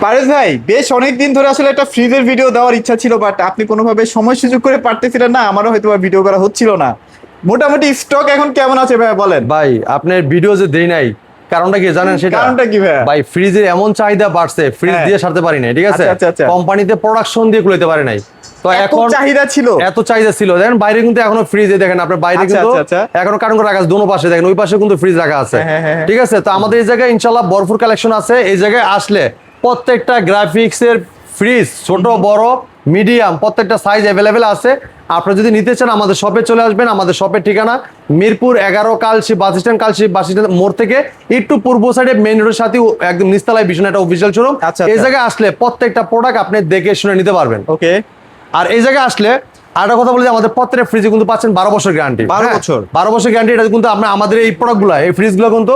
পারেশ ভাই, বেশ অনেকদিন ধরে আসলে একটা ফ্রিজের ভিডিও দেওয়ার ইচ্ছা ছিল, বাট আপনি কোনোভাবে সময় সুযোগ করে পারতেছিলেন না, আমারও হয়তো ভিডিও করা হচ্ছিল না। মোটামুটি স্টক এখন কেমন আছে ভাই বলেন? ভাই আপনার ভিডিও যে দেই নাই, কারণটা কি জানেন? সেটা কারণটা কি ভাই? ভাই ফ্রিজের এমন চাহিদা বাড়ছে, ফ্রিজ হ্যাঁ। দিয়ে সারতে পারি নাই, ঠিক আছে? আচ্ছা, আচ্ছা, আচ্ছা। কোম্পানিতে প্রোডাকশন দিয়ে খুলতে পারে নাই। তো এত এখন চাহিদা ছিল? এত চাহিদা ছিল, দেখেন বাইরে কিন্তু এখনো ফ্রিজে দেখেন আপনার বাইরে আচ্ছা, কিন্তু আচ্ছা, আচ্ছা। এখনো কারণ করে রাখা আছে, দোনো পাশে দেখেন, ওই পাশে কিন্তু ফ্রিজ রাখা আছে, হ্যাঁ, হ্যাঁ, হ্যাঁ। ঠিক আছে? তো আমাদের এই জায়গায় ইনশাল্লাহ ভরপুর কালেকশন আছে। এই জায়গায় আসলে প্রত্যেকটা গ্রাফিক্স এর ফ্রিজ, ছোট বড় মিডিয়াম প্রত্যেকটা সাইজ অ্যাভেলেবেল আছে। আপনারা যদি নিতে চান আমাদের শপে চলে আসবেন। আমাদের শপের ঠিকানা মিরপুর 11 কালশি বাস স্ট্যান্ড মোড় থেকে একটু পূর্ব সাইডে মেইন রোডের সাথে একদম নিচতলায় ভীষণ একটা অফিসিয়াল শোরুম। আচ্ছা, এই আচ্ছা। জায়গায় আসলে প্রত্যেকটা প্রোডাক্ট আপনি দেখে শুনে নিতে পারবেন। ওকে। আর এই জায়গায় আসলে আরেকটা কথা বলি যে আমাদের প্রত্যেকটা ফ্রিজে কিন্তু পাচ্ছেন 12 বছর গ্যারান্টি। 12 বছর? 12 বছর গ্যারান্টি। এটা কিন্তু আমরা আমাদের এই প্রোডাক্টগুলো, এই ফ্রিজগুলো কিন্তু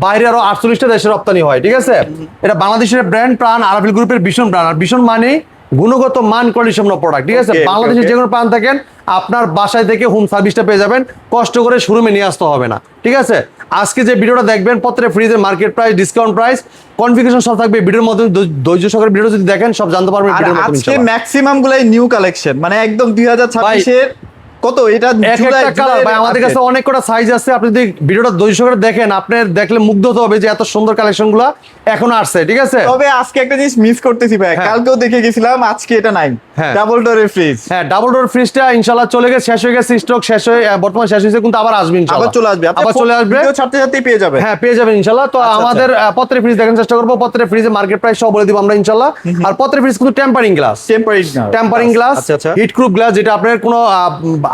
বাইরে আরো 48টা দেশে রপ্তানি হয়, ঠিক আছে? এটা বাংলাদেশের ব্র্যান্ড প্রাণ আরাফিল গ্রুপের ভীষণ ব্র্যান্ড। আর ভীষণ মানে গুণগত মান কোয়ালিটি সম্পন্ন প্রোডাক্ট, ঠিক আছে? Okay, বাংলাদেশের okay. যে কোনো প্রান্ত থাকেন আপনার বাসায় থেকে হোম সার্ভিসটা পেয়ে যাবেন, কষ্ট করে শোরুমে নিয়ে আসতে হবে না, ঠিক আছে? আজকে যে ভিডিওটা দেখবেন প্রত্যেকটা ফ্রিজের market price, discount price, configuration সব থাকবে ভিডিওর মধ্যে। ধৈর্য সহকারে ভিডিও যদি দেখেন সব জানতে পারবেন আর ভিডিওর মধ্যে আজকে ইনশাআল্লাহ। ম্যাক্সিমাম গুলাই নিউ কালেকশন, মানে একদম 2026 এর কত এটা এক একটা কালার ভাই আমাদের কাছে অনেক কটা সাইজ আছে। আপনি যদি ভিডিওটা ধৈর্য করে দেখেন, আপনার দেখলে মুগ্ধ হতে হবে যে এত সুন্দর কালেকশন গুলা এখন আসছে, ঠিক আছে? তবে আজকে একটা জিনিস মিস করতেছি ভাই, হ্যাঁ। কালকেও দেখে গেছিলাম, আজকে এটা নাই। হ্যাঁ। ডাবল ডোরের ফ্রিজ। হ্যাঁ, ডাবল ডোর ফ্রিজটা ইনশাআল্লাহ চলে গেছে, শেষ হয়ে গেছে, স্টক শেষ হয়ে বর্তমানে শেষ হয়েছে, কিন্তু আবার আসবে ইনশাআল্লাহ। আবার চলে আসবে, আবার চলে আসবে, ভিডিও ছাড়তে ছাড়তেই পেয়ে যাবে। হ্যাঁ পেয়ে যাবেন ইনশাআল্লাহ। তো আচ্ছা, আমাদের প্রত্যেক ফ্রিজ দেখার চেষ্টা করবো, প্রত্যেক ফ্রিজের মার্কেট প্রাইস সব বলে দিব আমরা ইনশাআল্লাহ। আর প্রত্যেক ফ্রিজ কিন্তু টেম্পারিং গ্লাস, টেম্পারিং গ্লাস, আচ্ছা, আচ্ছা। হিট প্রুফ গ্লাস, যেটা আপনার কোনো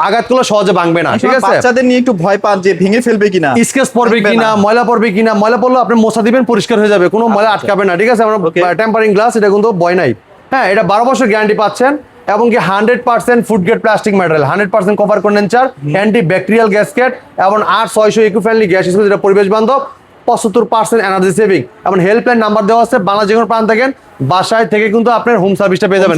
আঘাত করলে সহজে ভাঙবে না, ঠিক আছে? বাচ্চাদের নিয়ে একটু ভয় পান যে ভেঙে ফেলবে কিনা, স্কেচ পড়বে ভাঙবে কিনা, না। ময়লা পড়বে কিনা। ময়লা পড়লে আপনি মোছা দিবেন, পরিষ্কার হয়ে যাবে, কোনো ময়লা আচ্ছা, আটকাবে না, ঠিক আছে? আমরা Okay. টেম্পারিং গ্লাস, এটা কিন্তু ভয় নাই। হ্যাঁ, এটা 12 বছর গ্যারান্টি পাচ্ছেন, এবং কি 100% food grade plastic material, 100% cover condenser, anti bacterial gasket, এবং 600 ইকো ফ্রেন্ডলি গ্যাস স্টোভ, যেটা পরিবেশ বান্ধব, 75% এনার্জি সেভিং। এবং হেল্পলাইন নাম্বার দেওয়া আছে, বাংলা যে কোনো প্রান্ত থাকেন বাসায় থেকে কিন্তু আপনার হোম সার্ভিসটা পেয়ে যাবেন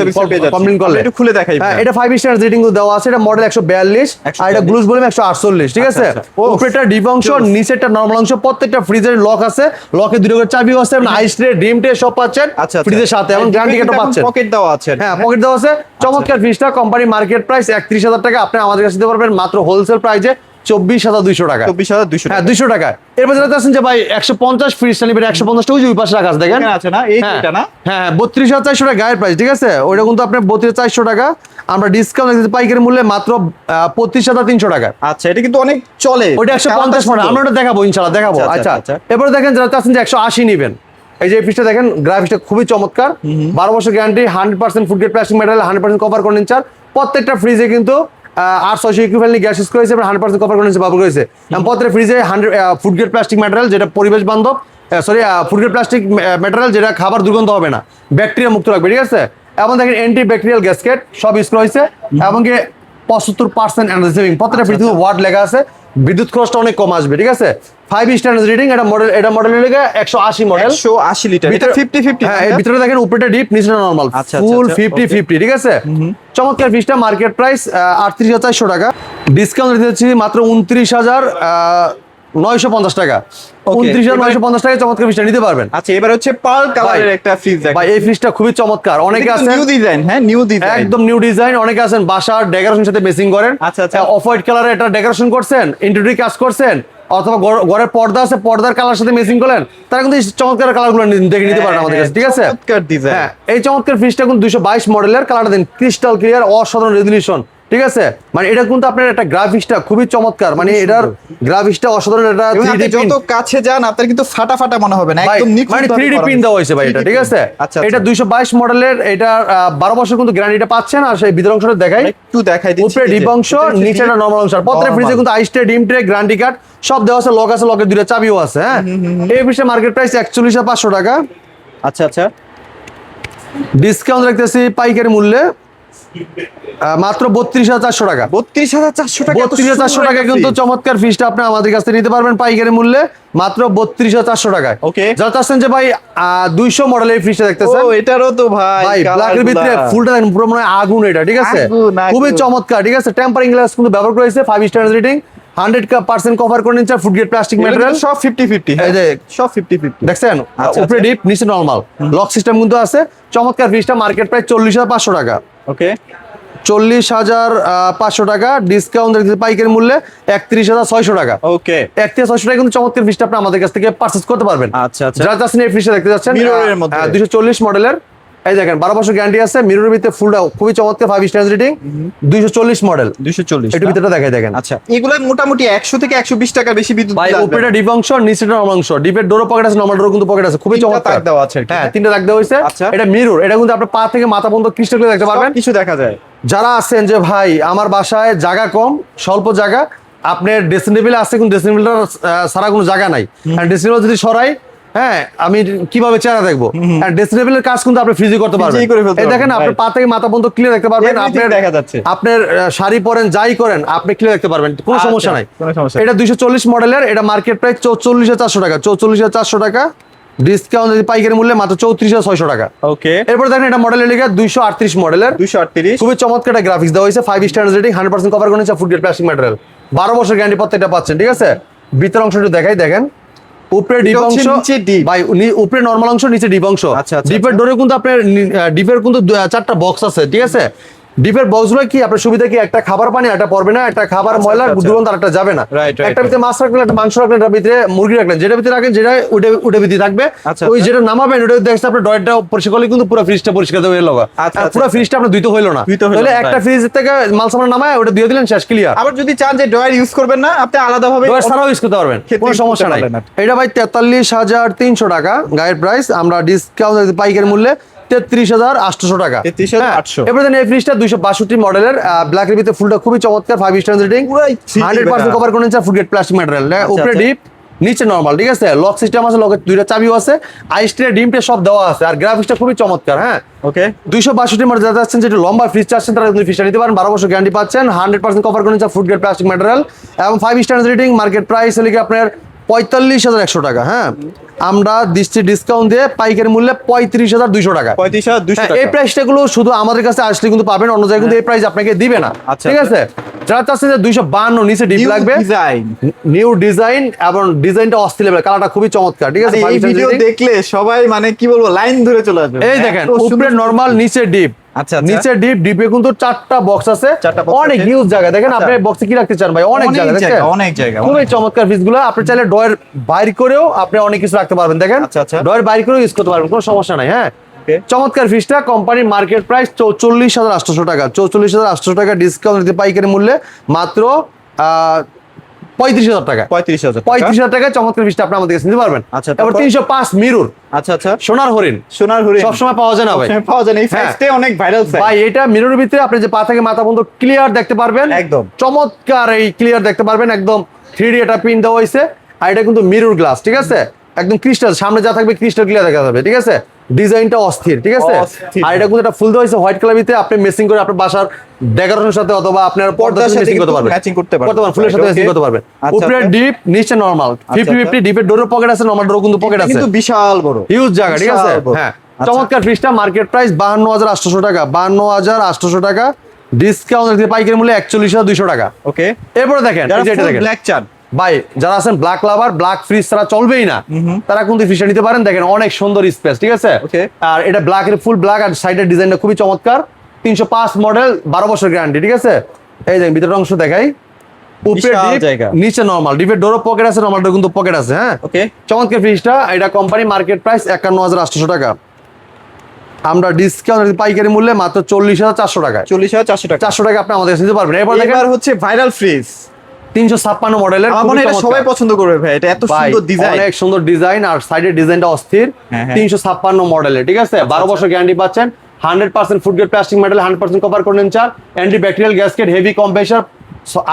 কমপ্লেন করলে। একটু খুলে দেখাই হ্যাঁ, এটা 5 স্টার রেটিং দেওয়া আছে। এটা মডেল 142, আর এটা গ্লুজ ভলিউম 148, ঠিক আছে? আচ্ছা, আচ্ছা। উপরেটা ডিপ অংশ, নিচেরটা নরমাল অংশ, প্রত্যেকটা ফ্রিজের লক আছে, লকে দুটো করে চাবিও আছে, এবং আইস ট্রে, ডিম ট্রে সব পাচ্ছেন আচ্ছা, আচ্ছা। ফ্রিজের সাথে, এবং গ্যারান্টি কার্ডও পাচ্ছেন। পকেট দেওয়া আছে। হ্যাঁ, পকেট দেওয়া আছে। চমৎকার ফ্রিজটা, কোম্পানি মার্কেট প্রাইস 31,000 টাকা, আপনি আমাদের কাছে দিতে পারবেন মাত্র হোলসেল প্রাইসে 24,200 টাকা। 24,200 হ্যাঁ, 200 টাকা। এরপর যেটা আছেন যে ভাই 150 ফ্রিজটা নিবেন, 150টা ওই পাশে রাখা আছে দেখেন, এখানে আছে না, এই হ্যাঁ, দুইটা না? হ্যাঁ, 32,400 টাকা গায়ের প্রাইস, ঠিক আছে? ওইটা কিন্তু আপনার 32,400 টাকা। আমরা ডিসকাউন্ট দিতে পাইকারি মূল্যে মাত্র 35,300 টাকা। আচ্ছা, এটা কিন্তু অনেক চলে। ওইটা 150 মডেল, আমরা ওটা দেখাবো ইনশাআল্লাহ, দেখাবো। আচ্ছা, আচ্ছা, আচ্ছা। এরপরে দেখেন যারা চাচ্ছেন যে 180 নিবেন, এই যে ফ্রিজটা দেখেন, গ্রাফিক্সটা খুবই চমৎকার, 12 বছর guarantee, 100% food grade plastic material, 100% cover condenser. প্রত্যেকটা ফ্রিজে কিন্তু 600 ইকো ফ্রেন্ডলি গ্যাস ইউজ করেছে, এবং 100% কভার কন্ডেন্সার ব্যবহার করেছে। এবং প্রত্যেকটা ফ্রিজে 100 ফুড গ্রেড প্লাস্টিক ম্যাটেরিয়াল, যেটা পরিবেশ বান্ধব, ফুড গ্রেড প্লাস্টিক ম্যাটেরিয়াল, যেটা খাবার দুর্গন্ধ হবে না, ব্যাকটেরিয়া মুক্ত রাখবে, ঠিক আছে? এবং দেখেন অ্যান্টি ব্যাকটেরিয়াল গ্যাসকেট সব ইউজ করা হয়েছে, এবং কি 75% এনার্জি সেভিং। প্রত্যেকটা ফ্রিজে ওয়াট লেখা আছে, বিদ্যুৎ খরচটা অনেক কম আসবে, ঠিক আছে? 5 স্টার রেটিং। এটা মডেল লেগে 180 মডেল, 180 লিটার, এটা 50-50। হ্যাঁ, এর ভিতরে দেখেন উপরেটা ডিপ, নিচেটা নরমাল, আচ্ছা, ফুল আচ্ছা, 50-50, ঠিক আছে? চমৎকার ফ্রিজটা, মার্কেট প্রাইস 38,400 টাকা, ডিসকাউন্ট দিতেছি মাত্র 29,950 টাকা। 29,950 টাকায় চমৎকার ফ্রিজটা নিতে পারবেন। আচ্ছা, এবার হচ্ছে পার্ল কালারের একটা ফ্রিজ দেখেন ভাই এই ফ্রিজটা খুবই চমৎকার। অনেকে আছে নিউ ডিজাইন, হ্যাঁ নিউ ডিজাইন, একদম নিউ ডিজাইন। অনেকে আছেন বাসার ডেকোরেশনের সাথে মেসিং করেন, আচ্ছা, আচ্ছা। অফ হোয়াইট কালারে এটা ডেকোরেশন করছেন, ইন্টেরিয়র কাজ করছেন, অথবা ঘরের পর্দা আছে, পর্দার কালার সাথে মেসিং করলেন, তারা কিন্তু এই চমৎকার কালারগুলো দেখে নিতে পারেন আমাদের কাছে, ঠিক আছে? চমৎকার ডিজাইন। হ্যাঁ, এই চমৎকার ফ্রিজটা কিন্তু 222 মডেলের, কালারটা দেন ক্রিস্টাল ক্লিয়ার, অসাধারণ রেজলিউশন, ঠিক আছে? মানে এটা কিন্তু আপনার একটা গ্রাফিক্সটা খুবই চমৎকার, মানে এটার গ্রাফিক্সটা অসাধারণ। এটা এবং 3D আপনি যত কাছে যান আপনার কিন্তু ফাটা ফাটা মনে হবে না, একদম নিখুঁত মানে ভাবে 3D করা পিন দেওয়া হয়েছে ভাই, এটা ঠিক আছে? আচ্ছা, এটা 222 মডেলের, এটা 12 বছর কিন্তু গ্যারান্টিটা পাচ্ছেন। আর সেই ভিতর অংশটা দেখাই, একটু দেখাই দিচ্ছি। উপরে ডিপ অংশ, নিচেটা নরমাল অংশ। প্রত্যেক ফ্রিজে কিন্তু আইস ট্রে, ডিম ট্রে, গ্যারান্টি কার্ড সব দেওয়া আছে, লক আছে, লকের দুইটা চাবিও আছে। হ্যাঁ, এই ফ্রিজের মার্কেট প্রাইস 41,500 টাকা, আচ্ছা, আচ্ছা। ডিসকাউন্ট রাখতেছি পাইকারি মূল্যে মাত্র 32,400 টাকা। 32,400 টাকা, 32,400 টাকা কিন্তু চমৎকার ফ্রিজটা আপনি আমাদের কাছ থেকে নিতে পারবেন পাইকারি মূল্যে মাত্র 32,400 টাকায়। ওকে, যারা চাচ্ছেন যে ভাই 200 মডেলের এই ফ্রিজটা দেখতেছেন, ও এটারও তো ভাই ব্ল্যাকের ভিতরে ফুলটা দেখেন, পুরো মনে হয় আগুন, এটা ঠিক আছে? আগুন, আগুন। খুবই চমৎকার, ঠিক আছে? টেম্পারিং গ্লাস কিন্তু ব্যবহার করেছে, 5 স্টার রেটিং, 100% কভার করে নিচ্ছে ফুড গ্রেড প্লাস্টিক ম্যাটেরিয়াল। সব 50-50, এই যে সব 50-50 দেখছেন, আচ্ছা, উপরে ডিপ নিচে নরমাল লক সিস্টেম কিন্তু আছে। চমৎকার ফ্রিজটা মার্কেট প্রাইস 40,500 টাকা। ওকে 40,500 টাকা ডিসকাউন্ট পাইকারি মূল্যে 31,600 টাকা। ওকে 31,600 টাকা কিন্তু চমৎকার ফ্রিজটা আপনি আমাদের কাছ থেকে পারচেজ করতে পারবেন। আচ্ছা আচ্ছা যারা চাচ্ছেন এই ফ্রিজটা দেখতে যাচ্ছেন মিররের মধ্যে 240 মডেলের, এই দেখেন 12 বছর গ্যারান্টি আছে, মিররের ভিতরে ফুলটা খুবই চমৎকার 5 স্টার রেটিং, 240 মডেল। 240 একটু ভিতরটা দেখাই দেখেন। আচ্ছা এগুলো মোটামুটি 100 থেকে 120 টাকা বেশি বিদ্যুৎ ভাই বিল আসবে উপরেটা ডিপ অংশ, নিচেটা নরমাল অংশ, ডিপের ডোরও পকেট আছে, নরমাল ডোরও কিন্তু পকেট আছে, খুবই তিনটা চমৎকার তাক দেওয়া আছে আর কি। হ্যাঁ 3টা দাগ দেওয়া হয়েছে। আচ্ছা। এটা মিরর, এটা কিন্তু আপনার পা থেকে মাথা পর্যন্ত ক্রিস্টাল ক্লিয়ার দেখতে পারবেন। কিছু দেখা যায়। যারা আছেন যে ভাই আমার বাসায় জায়গা কম, স্বল্প জায়গা, আপনার ড্রেসিং টেবিল আছে কিন্তু ড্রেসিং টেবিলটা সারা কোনো জায়গা নাই, আর ড্রেসিং টেবিল যদি সরাই, হ্যাঁ আমি কিভাবে চেহারা দেখবো, আর ড্রেসিং টেবিলের কাজ কিন্তু আপনি ফ্রিজে করতে পারবেন। ফ্রিজেই করে ফেলতে এই দেখেন পারবেন, আপনার right. পা থেকে মাথা পর্যন্ত ক্লিয়ার দেখতে পারবেন। Everything আপনার দেখা যাচ্ছে। আপনার শাড়ি পরেন যাই করেন আপনি ক্লিয়ার দেখতে পারবেন, কোনো আচ্ছা, সমস্যা নাই। কোনো সমস্যা এটা 240 মডেলের, এটা মার্কেট প্রাইস 44,400 টাকা। 44,400 টাকা ডিসকাউন্ট যদি পাইকারি মূল্যে মাত্র 34,600 টাকা। ওকে এরপর দেখেন এটা মডেলের লিগে 238 মডেলের, 238 খুবই চমৎকার একটা গ্রাফিক্স দেওয়া হয়েছে, 5 স্টার রেটিং, 100% কভার করে নিচ্ছে ফুড গ্রেড প্লাস্টিক ম্যাটেরিয়াল, 12 বছর গ্যারান্টি প্রত্যেকটা পাচ্ছেন। ঠিক আছে, ভিতর অংশটা দেখাই দেখেন, উপরে ডিপ এটা হচ্ছে অংশ, নিচে deep। ভাই উপরে নরমাল অংশ, নিচে ডিপ অংশ। আচ্ছা, আচ্ছা, ডিপের ডোরে কিন্তু আপনার ডিপের কিন্তু 4টা বক্স আছে। ঠিক আছে, ডিপের বক্সগুলো কি আপনার সুবিধা কি, একটা খাবার পানি একটা পড়বে না, একটা খাবার ময়লা আচ্ছা। দুরন্ত আর একটা যাবে না। Right, right, একটা ভিতরে মাছ রাখলেন, একটা মাংস রাখলেন, একটা ভিতরে মুরগি রাখলেন, যেটা ভিতরে রাখেন যেটা উঠে ভিতরে থাকবে। আচ্ছা, ওই আচ্ছা। যেটা নামাবেন ওটা দেখতে আপনার ডয়েরটা পরিষ্কার করলে কিন্তু পুরো ফ্রিজটা পরিষ্কার হয়ে গেল। আচ্ছা, পুরো আচ্ছা। ফ্রিজটা আপনার ধুইতে হইলো না, ধুইতে হইলো তাহলে না, একটা right. ফ্রিজ থেকে মাল সামান নামায় ওটা দিয়ে দিলেন, শেষ ক্লিয়ার। আবার যদি চান যে ড্রয়ার ইউজ করবেন না, আপনি আলাদাভাবে ডয়ের ছাড়াও ইউজ করতে পারবেন, ক্ষেত্রে কোনো use সমস্যা করতে নাই। পারবেন আপনি। এটা ভাই 43,300 টাকা গায়ের প্রাইস, আমরা ডিসকাউন্ট পাইকারি মূল্যে 33,800 টাকা। 33,800 এবার দেখেন এই ফ্রিজটা 262 মডেলের, ব্ল্যাক এর ভিতরে ফুলটা খুবই চমৎকার, 5 স্টার রেটিং, পুরাই 3D 100% বেটা। কভার করে নিচ্ছে ফুড গ্রেড প্লাস্টিক ম্যাটেরিয়াল। উপরে আচ্ছা। ডিপ নিচে নরমাল। ঠিক আছে, লক সিস্টেম আছে, লকের 2টা চাবিও আছে, আইস্ট্রে ডিমটে সব দেওয়া আছে, আর গ্রাফিক্সটা খুবই চমৎকার। হ্যাঁ ওকে 262 মডেল যারা যাচ্ছেন, যেটা লম্বা ফ্রিজ চাচ্ছেন তারা কিন্তু ফ্রিজটা নিতে পারেন, 12 বছর গ্যারান্টি পাচ্ছেন, 100% কভার করে নিচ্ছে ফুড গ্রেড প্লাস্টিক ম্যাটেরিয়াল এবং 5 স্টার রেটিং। মার্কেট প্রাইস হলে কি আপনার 45,100 টাকা। হ্যাঁ আমরা দিচ্ছি ডিসকাউন্ট দিয়ে পাইকারি মূল্যে 35,200 টাকা। 35,200 হ্যাঁ, টাকা এই প্রাইসটা গুলো শুধু আমাদের কাছে আসলে কিন্তু পাবেন, অন্য জায়গায় কিন্তু এই প্রাইস আপনাকে দিবে না। আচ্ছা, ঠিক আছে, যারা চাচ্ছেন যে 252 নিচে ডিপ New লাগবে, design। নিউ ডিজাইন এবং ডিজাইনটা অস্থির লেভেল, কালারটা খুবই চমৎকার। ঠিক আছে, আরে, এই 5 ভিডিও rating। দেখলে সবাই মানে কি বলবো লাইন ধরে চলে আসবে। এই দেখেন এত সুন্দর উপরে সুন্দর- নরমাল, নিচে ডিপ। আচ্ছা, আচ্ছা। নিচে ডিপ, ডিপে কিন্তু 4টা বক্স আছে, 4টা box অনেক আছে। হিউজ জায়গা। দেখেন আচ্ছা। আপনি বক্সে কি রাখতে চান ভাই, অনেক অনেক জায়গা, জায়গা, দেখেন অনেক জায়গা, খুবই অনেক। চমৎকার ফ্রিজগুলো। আপনি চাইলে ডয়ের বাইর করেও আপনি অনেক কিছু রাখতে পারবেন। দেখেন আচ্ছা, আচ্ছা। ডয়ের বাইর করেও ইউজ করতে পারবেন, কোনো সমস্যা নাই। হ্যাঁ Okay। চমৎকার ফ্রিজটা, কোম্পানির মার্কেট প্রাইস 44,800 টাকা। 44,800 টাকা ডিসকাউন্ট দিতে পাইকারি মূল্যে মাত্র 35,000 টাকা। 35,000 টাকা। 35,000 টাকায় চমৎকার ফ্রিজটা আপনি আমাদের কাছে নিতে পারবেন। আচ্ছা, এবার তারপর? 305 মিরর, আচ্ছা আচ্ছা সোনার হরিণ, সোনার হরিণ সবসময় পাওয়া যায় না ভাই। সবসময় পাওয়া যায় না, এই হ্যাঁ। সাইজটাই অনেক ভাইরাল সাইজ। ভাই এটা মিররের ভিতরে আপনি যে পা থেকে মাথা পর্যন্ত ক্লিয়ার দেখতে পারবেন, একদম। চমৎকার এই ক্লিয়ার দেখতে পারবেন, একদম 3D এটা প্রিন্ট দেওয়া হয়েছে, আর এটা কিন্তু মিরর গ্লাস। ঠিক আছে, একদম ক্রিস্টাল, সামনে যা থাকবে ক্রিস্টাল ক্লিয়ার দেখা যাবে। ঠিক আছে, ডিজাইনটা অস্থির। ঠিক আছে, অস্থির। আর এটা কিন্তু একটা ফুল দেওয়া হয়েছে হোয়াইট কালার ভিতরে, আপনি মেসিং করে আপনার বাসার ডেকোরেশনের সাথে অথবা আপনার পর্দার সাথে মেসিং করতে পারবেন, ম্যাচিং করতে পারবেন, ফুলের সাথে Okay. মেসিং করতে পারবেন। আচ্ছা, উপরে আচ্ছা। ডিপ, নিচে নরমাল, 50-50, ডিপের ডোরের পকেট আছে, নরমাল ডোর কিন্তু পকেট এটা আছে, কিন্তু বিশাল বড় হিউজ জায়গা। ঠিক আছে, বিশাল বড়। হ্যাঁ আচ্ছা। চমৎকার ফ্রিজটা মার্কেট প্রাইস 52,800 টাকা। 52,800 টাকা ডিসকাউন্ট দিতে পাইকারি মূল্যে 41,200 টাকা। ওকে এরপরে দেখেন যারা এই যে এটা ফুল দেখেন ব্ল্যাক চান ভাই, যারা আছেন ব্ল্যাক লাভার, ব্ল্যাক ফ্রিজ ছাড়া চলবেই না, তারা কিন্তু ফ্রিজটা নিতে পারেন। দেখেন অনেক সুন্দর স্পেস। ঠিক আছে, Okay. আর এটা ব্ল্যাক এর ফুল ব্ল্যাক, আর সাইডের ডিজাইনটা খুবই চমৎকার, 305 মডেল, 12 বছর গ্যারান্টি। ঠিক আছে, এই দেখেন ভিতরের অংশ দেখাই, উপরে বিশাল ডিপ, জায়গা। নিচে নরমাল, ডিপের ডোরও পকেট আছে, নরমাল ডোর কিন্তু পকেট আছে। হ্যাঁ ওকে চমৎকার ফ্রিজটা, এটা কোম্পানি মার্কেট প্রাইস 51,800 টাকা, আমরা ডিসকাউন্ট পাইকারি মূল্যে মাত্র 40,400 টাকায়। 40,400 টাকা 400 টাকা আপনি আমাদের কাছে নিতে পারবেন। এরপর দেখেন এবার হচ্ছে ভাইরাল ফ্রিজ 356 মডেলের, আমার মনে হয় এটা সবাই পছন্দ করবে ভাই, এটা এত ভাই, সুন্দর ডিজাইন। অনেক সুন্দর ডিজাইন, আর সাইডের ডিজাইনটা অস্থির। হ্যাঁ, হ্যাঁ। 356 মডেলের। ঠিক আছে, 12 বছর গ্যারান্টি পাচ্ছেন, 100% food grade plastic metal, 100% cover condenser, anti bacterial gasket, heavy compressor,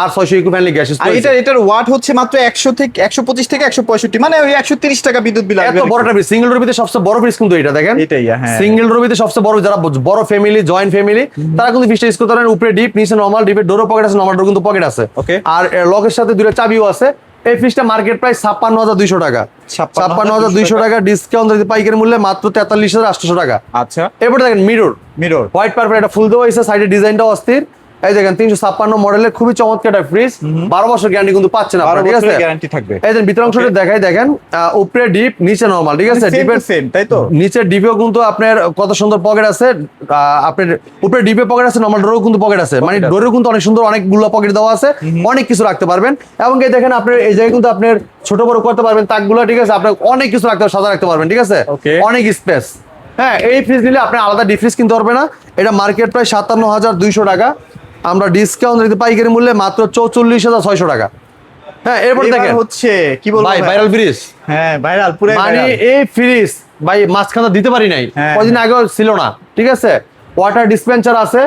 আর 600 ইকো ফ্রেন্ডলি গ্যাস। আর এটার ওয়াট হচ্ছে মাত্র 100 থেকে 125 থেকে 165, মানে ওই 130 টাকা বিদ্যুৎ বিল আসবে। এত বড়টা ফ্রিজ, সিঙ্গেল রবিতে সবচেয়ে বড় ফ্রিজ কিন্তু এটা দেখেন, এটাই, হ্যাঁ। সিঙ্গেল রবিতে সবচেয়ে বড়, যারা বড় ফ্যামিলি, জয়েন্ট ফ্যামিলি, তারা কিন্তু ফ্রিজটা ইউজ করতে পারেন। উপরে ডিপ, নিচে নরমাল, ডিপের ডোরও পকেট আছে, নরমাল ডোর কিন্তু পকেট আছে। Okay. আর লকের সাথে দুটো চাবিও আছে। এই ফ্রিজটা মার্কেট প্রাইস 56,200 টাকা। 56,200 টাকা ডিসকাউন্ট দিতে পাইকারি মূল্যে মাত্র 43,800 টাকা। আচ্ছা এরপর দেখেন মিরর, মিরর হোয়াইট পার্পল, এটা ফুল দেওয়া হয়েছে, সাইডের ডিজাইনটাও অস্থির, এই দেখেন 356 মডেলের খুবই চমৎকার একটা ফ্রিজ, 12 বছর গ্যারান্টি কিন্তু পাচ্ছেন 12 আপনারা, ঠিক আছে? বছরের গ্যারান্টি থাকবে। এই যে ভিতর অংশটা দেখাই, দেখেন উপরে ডিপ নিচে নরমাল, ঠিক আছে? ডিপের সেম তাই তো? নিচের ডিপেও কিন্তু আপনার কত সুন্দর পকেট আছে, আপনার উপরে ডিপে পকেট আছে, নরমাল ডোরেও কিন্তু পকেট আছে, মানে ডোরেও কিন্তু অনেক সুন্দর অনেকগুলো পকেট দেওয়া আছে, অনেক কিছু রাখতে পারবেন। এবং এই দেখেন আপনার এই জায়গায় কিন্তু আপনার ছোট বড় করতে পারবেন তাকগুলো, ঠিক আছে? আপনার অনেক কিছু রাখতে সাজা রাখতে পারবেন, ঠিক আছে? Okay. অনেক স্পেস। হ্যাঁ, এই ফ্রিজ নিলে আপনি আলাদা ডিপ ফ্রিজ কিনতে পারবে না। এটা মার্কেট প্রায় 57,200 টাকা, আমরা ডিসকাউন্ট দিতে পাইকারি মূল্যে মাত্র 44,600 টাকা। হ্যাঁ, এরপর এবার দেখেন হচ্ছে কি বলবো ভাই, ভাইরাল ফ্রিজ, হ্যাঁ ভাইরাল পুরো মানে ভাইরাল। এই ফ্রিজ ভাই মাঝখানে দিতে পারি নাই, হ্যাঁ, কদিন আগেও ছিল না, ঠিক আছে? ওয়াটার ডিসপেন্সার আছে।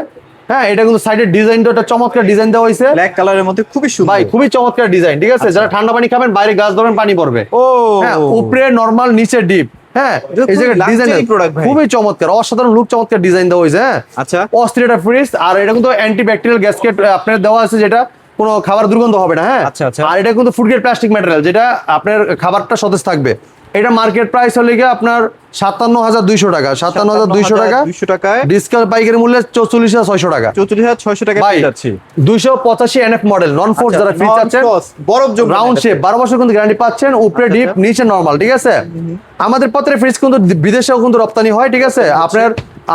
হ্যাঁ, এটা কিন্তু সাইডের ডিজাইনটা একটা চমৎকার ডিজাইন দেওয়া হয়েছে ব্ল্যাক কালারের মধ্যে খুবই সুন্দর ভাই, খুবই চমৎকার ডিজাইন, ঠিক আছে? যারা ঠান্ডা পানি খাবেন, বাইরে গাছ ধরবেন, পানি পড়বে। ও হ্যাঁ, উপরে নরমাল, নিচে ডিপ। হ্যাঁ, এটা এই খুবই জায়গায় ডিজাইন luxury product ভাই। খুবই চমৎকার, অসাধারণ লুক, চমৎকার ডিজাইন দেওয়া হয়েছে। হ্যাঁ, আচ্ছা। অস্থির একটা ফ্রিজ, আর এটা কিন্তু অ্যান্টি ব্যাকটেরিয়াল গ্যাসকেট আপনার দেওয়া আছে, যেটা কোনো খাবার দুর্গন্ধ হবে না। হ্যাঁ, আচ্ছা, আচ্ছা। আর এটা কিন্তু ফুড গ্রেড প্লাস্টিক ম্যাটেরিয়াল, যেটা আপনার খাবারটা সতেজ থাকবে। এটা মার্কেট প্রাইস হলে গিয়ে আপনার 57,200 টাকা, 57,200 টাকা 200 টাকায় ডিসকাউন্ট পাইকারি মূল্যে 44,600 টাকা। 44,600 টাকা ভাই, পেয়ে যাচ্ছি। 285 এনএফ মডেল নন ফোর্স যারা ফ্রিজ চাচ্ছেন, বরফ জমবে রাউন্ড শেপ, 12 বছর কিন্তু গ্যারান্টি পাচ্ছেন, উপরে ডিপ নিচে নরমাল, ঠিক আছে? আমাদের পত্রের ফ্রিজ কিন্তু বিদেশেও কিন্তু রপ্তানি হয়, ঠিক আছে? আপনার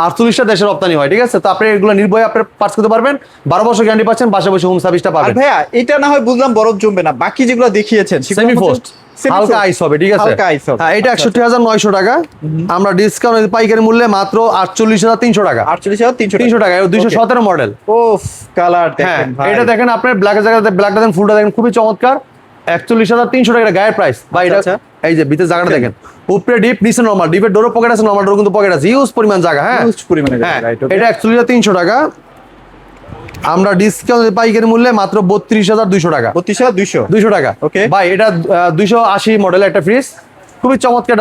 48টা দেশে রপ্তানি হয়, ঠিক আছে? তো আপনি এগুলো নির্ভয়ে আপনি পার্চ করতে পারবেন, 12 বছর গ্যারান্টি পাচ্ছেন, পাশাপাশি হোম সার্ভিসটা আর পাবেন। ভাইয়া এটা না হয় বুঝলাম বরফ জমবে না, বাকি যেগুলো দেখিয়েছেন সেমি ফ্রস্ট, হালকা আইস হবে, ঠিক আছে? হালকা আইস হবে। হ্যাঁ, এটা 61,900 টাকা, আমরা ডিসকাউন্ট পাইকারি মূল্যে মাত্র 48,300 টাকা। 48,300 টাকা, 217 মডেল। ওফ কালার হ্যাঁ, দেখেন ভাই। এটা দেখেন আপনার ব্ল্যাকের জায়গাতে ব্ল্যাকটা দেখেন, ফুলটা দেখেন, খুবই চমৎকার। 41,300 টাকা গায়ের প্রাইস ভাই। এটা আচ্ছা। এই যে ভিতরে জায়গাটা দেখেন, উপরে ডিপ নিচে নরমাল, ডিপের ডোরও পকেট আছে, নরমাল ডোর কিন্তু পকেট আছে, ইউজ পরিমাণ জায়গা। হ্যাঁ, Huge পরিমাণে জায়গা, হ্যাঁ, right, okay. এটা 41,300 টাকা, আমরা ডিসকাউন্ট পাইকারি মূল্যে মাত্র 32,200 টাকা। 32,200 200 টাকা। Okay. ভাই, এটা 280 মডেলের একটা ফ্রিজ, খুবই চমৎকার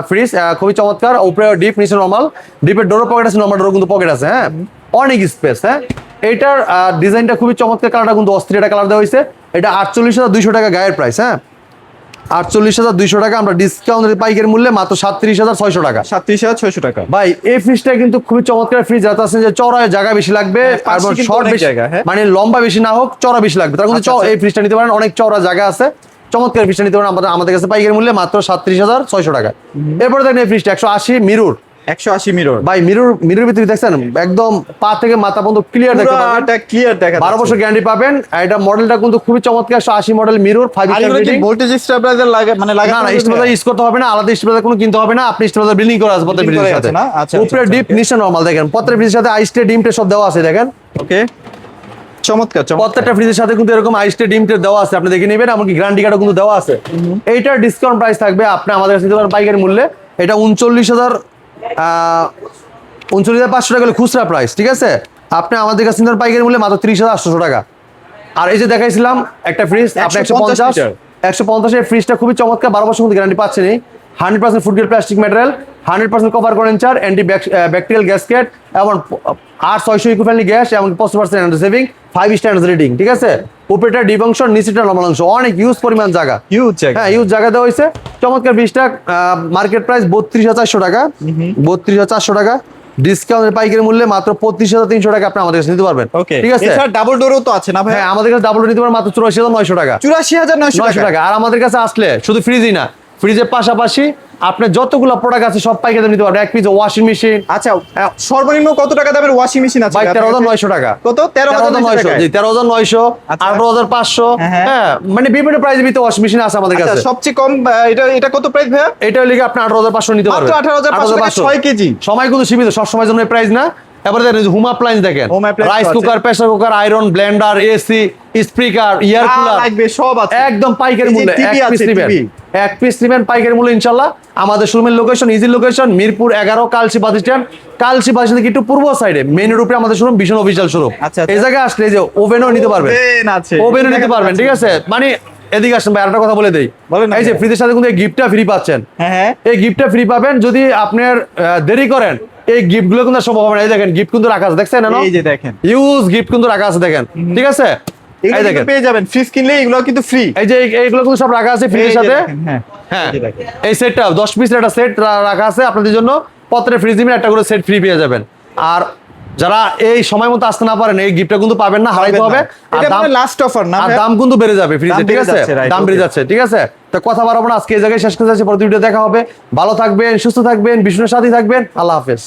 ফ্রিজ, খুবই চমৎকার। উপরে ডিপ নিচে নরমাল, ডিপের ডোরও পকেট আছে, নরমাল ডোরও কিন্তু পকেট আছে। হ্যাঁ, অনেক স্পেস। হ্যাঁ, এটার ডিজাইনটা খুবই চমৎকার, কালারটা কিন্তু অস্থির একটা কালার দেওয়া হয়েছে। এটা 48,200 টাকা গায়ের প্রাইস। হ্যাঁ, 48,200 টাকা, আমরা ডিসকাউন্ট পাইকারি মূল্যে মাত্র 37,600 টাকা। 37,600 টাকা। ভাই, এই ফ্রিজটা কিন্তু খুবই চমৎকার ফ্রিজ, যাতে আছেন যে চড়ায় জায়গা বেশি লাগবে, হ্যাঁ, আর পাশে কিন্তু শর্ট অনেক বেশি, জায়গা, হ্যাঁ। মানে লম্বা বেশি না হোক, চড়া বেশি লাগবে, তার কিন্তু আচ্ছা, আচ্ছা। এই ফ্রিজটা নিতে পারেন, অনেক চড়া জায়গা আছে। চমৎকার ফ্রিজটা নিতে পারেন আমাদের কাছে পাইকারি মূল্যে মাত্র 37,600 টাকা। এরপরে দেখেন এই ফ্রিজটা 180 মিরর। 180 মিরর। ভাই, মিরর ভিতরে দেখছেন একদম পা থেকে মাথা পর্যন্ত ক্লিয়ার দেখতে পাবেন, পুরোটা ক্লিয়ার দেখা 12 বছর গ্যারান্টি পাবেন। আর এটা মডেলটা কিন্তু খুবই চমৎকার, 180 মডেল মিরর, 5 আর স্টার এগুলো কি রেটিং। ভোল্টেজ স্টেবিলাইজার লাগে মানে লাগে না না, স্টেবিলাইজার ইউজ করতে হবে না, আলাদা স্টেবিলাইজার কোনো কিনতে হবে না, আপনি স্টেবিলাইজার বিল্ডিং করা আছে প্রত্যেক Building ফ্রিজের করা সাথে। আছে না? আচ্ছা, উপরে আচ্ছা, ডিপ okay. নিচে নরমাল, দেখেন প্রত্যেক ফ্রিজের সাথে আইসটে ডিমটে সব দেওয়া আছে। দেখেন ওকে চমৎকার চমৎকার। প্রত্যেকটা ফ্রিজের সাথে কিন্তু এরকম আইসটে ডিমটে দেওয়া আছে, আপনি দেখে নেবেন, এমনকি গ্যারান্টি কার্ডও কিন্তু দেওয়া আছে। এইটার ডিসকাউন্ট প্রাইস থাকবে আপনি আমাদের কাছে নিতে পারেন পাইকারি মূল্যে, এটা 39,500 টাকা হলে খুচরা প্রাইস, ঠিক আছে? আপনি আমাদের কাছে নিতে পারেন পাইকারি মূল্যে মাত্র 30,800 টাকা। আর এই যে দেখাইছিলাম একটা ফ্রিজ, আপনি 150 150 এর ফ্রিজটা খুবই চমৎকার, 12 বছর মধ্যে গ্যারান্টি পাচ্ছেন। 100% food grade plastic material, 100% copper condenser, anti bacterial gasket, এবং 600 ইকো ফ্রেন্ডলি গ্যাস, এবং 50% এনার্জি সেভিং, 5 স্টার রেটিং, ঠিক আছে? উপরেটা ডিপ অংশ, নিচেটা নরমাল অংশ, অনেক ইউজ পরিমাণ জায়গা, হিউজ জায়গা। হ্যাঁ, ইউজ জায়গা দেওয়া হয়েছে। চমৎকার ফ্রিজটা মার্কেট প্রাইস 32,400 টাকা, 32,400 টাকা, ডিসকাউন্টের পাইকারি মূল্যে মাত্র 25,300 টাকা আপনি আমাদের কাছে নিতে পারবেন। ওকে ঠিক আছে? এছাড়া ডাবল ডোরও তো আছে না ভাই? হ্যাঁ, আমাদের কাছে ডাবল নিতে পারেন মাত্র 84,900 টাকা। 84,900 900 টাকা। আর আমাদের কাছে আসলে শুধু ফ্রিজই না, ফ্রিজের পাশাপাশি আপনার যতগুলো প্রোডাক্ট আছে সব পাইকারি নিতে পারবেন। এক পিস ওয়াশিং মেশিন, আচ্ছা সর্বনিম্ন কত টাকা দামের ওয়াশিং মেশিন আছে? ভাই 13,900 টাকা। কত? 13,900 জি, 13,900, আচ্ছা। 18,500, হ্যাঁ। হ্যাঁ, মানে বিভিন্ন প্রাইসের ভিতরে ওয়াশিং মেশিন আছে আমাদের আচ্ছা কাছে। সবচেয়ে কম এটা কত প্রাইস ভাইয়া? এটা লিখে আপনি 18,500 নিতে পারবেন। মাত্র 18,500 টাকা 6 কেজি। সময় কিন্তু সীমিত, সব সময়ের জন্য প্রাইস না। এবারে দেখেন হোম অ্যাপ্লায়েন্স দেখেন, Home appliance রাইস আছে। Cooker, pressure cooker, iron, Blender, AC, speaker, air cooler, লাগবে সব আছে একদম পাইকারি এই যে মূল্যে। TV এক পিস আছে, নেবেন, TV এক পিস নেবেন পাইকারি মূল্যে ইনশাল্লাহ। আমাদের শোরুমের location, easy location, Mirpur 11, Kalshi bus stand. Kalshi bus stand থেকে একটু পূর্ব সাইডে মেইন রোডে আমাদের শোরুম, ভীষণ অফিসিয়াল শোরুম। আচ্ছা, আচ্ছা। এই জায়গায় আসলে এই যে ওভেনও নিতে পারবেন, ওভেন আছে, ওভেনও নিতে পারবেন, ঠিক আছে? মানে এদিকে আসেন ভাই, আরেকটা কথা বলে দেই। বলেন না এই যে ভাই। ফ্রিজের সাথে কিন্তু এই গিফটটা ফ্রি পাচ্ছেন। হ্যাঁ হ্যাঁ এই গিফটটা ফ্রি পাবেন যদি আপনার দেরি করেন, এই গিফট গুলো কিন্তু সম্ভব হবে না। এই দেখেন গিফট কিন্তু রাখা আছে, দেখছেন না? এই যে দেখেন ইউজ গিফট কিন্তু রাখা আছে, দেখেন, ঠিক আছে? এই এগুলো দেখেন, কিন্তু পেয়ে যাবেন ফ্রিজ কিনলে, এগুলো কিন্তু ফ্রি। এই যে এইগুলো কিন্তু সব রাখা আছে এই ফ্রিজের যে সাথে। দেখেন, হ্যাঁ হ্যাঁ, এই যে দেখেন। এই সেটটা 10 পিসের একটা সেট রাখা আছে আপনাদের জন্য। প্রত্যেকটা ফ্রিজ নিবেন একটা করে সেট ফ্রি পেয়ে যাবেন। আর যারা এই সময় মতো আসতে না পারেন এই গিফটটা কিন্তু পাবেন না, হারাইতে হবে। আর এটা দাম মানে লাস্ট অফার না আর ভাই? দাম কিন্তু বেড়ে যাবে ফ্রিজে, দাম ঠিক বেড়ে আছে? যাচ্ছে, right, দাম বেড়ে okay. যাচ্ছে, ঠিক আছে? তো কথা বাড়াবো না, আজকে এই জায়গায় শেষ করে যাচ্ছি, পরবর্তী ভিডিও দেখা হবে। ভালো থাকবেন, সুস্থ থাকবেন, বিষ্ণুর সাথে থাকবেন। আল্লাহ হাফেজ।